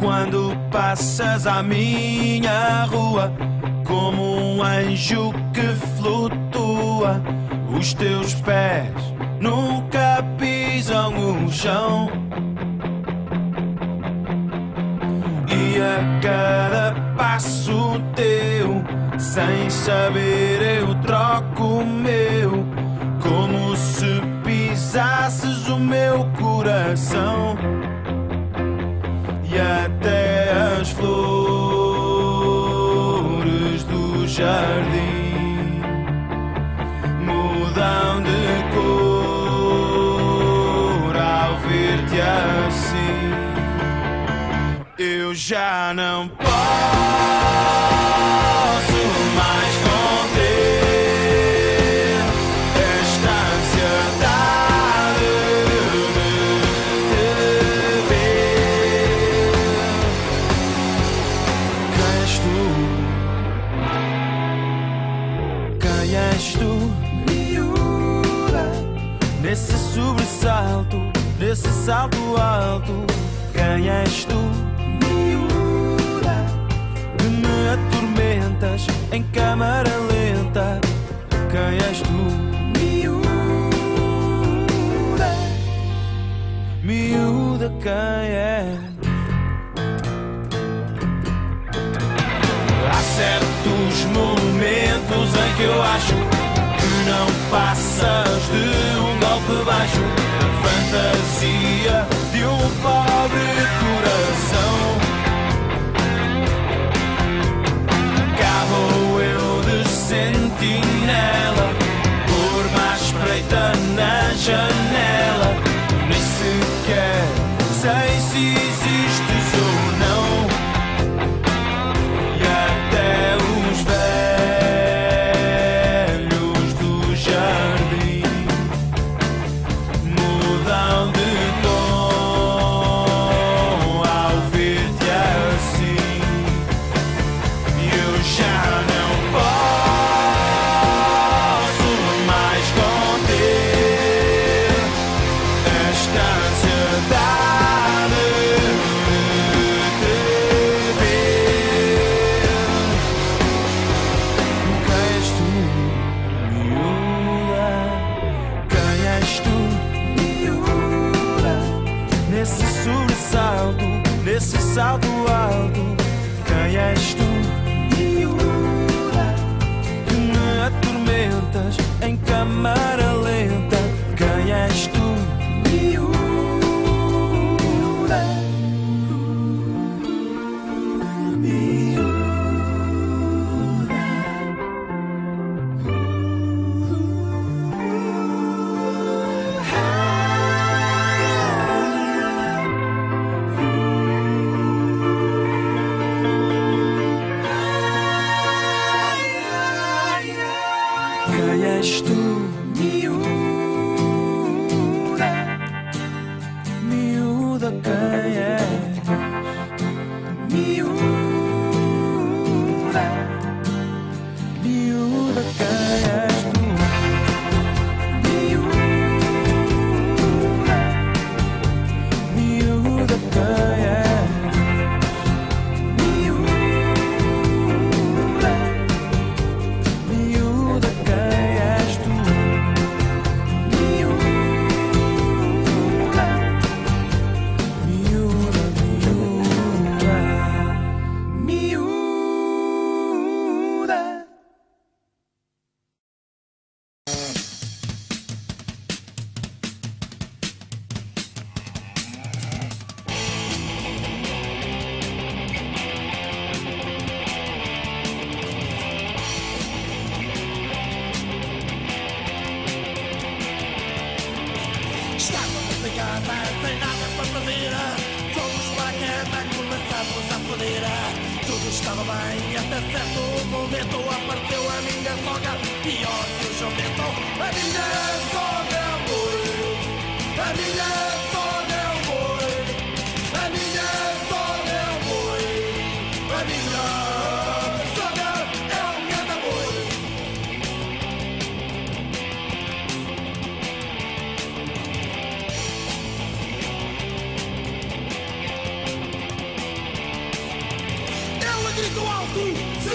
quando passas à minha rua, como um anjo que flutua. Os teus pés nunca pisam o chão, e a cada passo teu, sem saber eu troco o meu, como se pisasses o meu coração. E até as flores do jardim mudam de cor ao ver-te assim. Eu já não posso mais conter esta ansiedade de te ver. Quem és tu? Quem és tu? Miúda, nesse sobressalto, nesse salto alto. Quem és tu? Atormentas em câmara lenta. Quem és tu? Miúda, miúda, quem és? Há certos momentos em que eu acho que não passas de um golpe baixo, a fantasia de um pobre coração. Vou eu de sentinela, por-me à espreita na janela. Nem sequer sei se existes ou não. E até os velhos do jardim mudam de tom ao ver-te assim. Já não posso mais conter esta ansiedade de te ver. Quem és tu, miúda? Quem és tu, miúda? Nesse sobressalto, nesse salto alto. Quem és tu? Atormentas em câmara lenta. Quem és tu? Miúda, miúda. Quem és tu, miúda? Miúda, quem és? Miúda, miúda, quem és tu? Miúda, miúda, quem és? Miúda, miúda, quem és tu? Miúda, miúda, miúda, miúda. Estávamos em casa sem nada para fazer. Fomos para a cama, começamos a foder. Tudo estava bem até certo momento. Apareceu a minha sogra, pior que o jumento. A minha sogra morreu. A minha sogra morreu. A minha sogra morreu. A minha sogra é um grande amor. grito alto,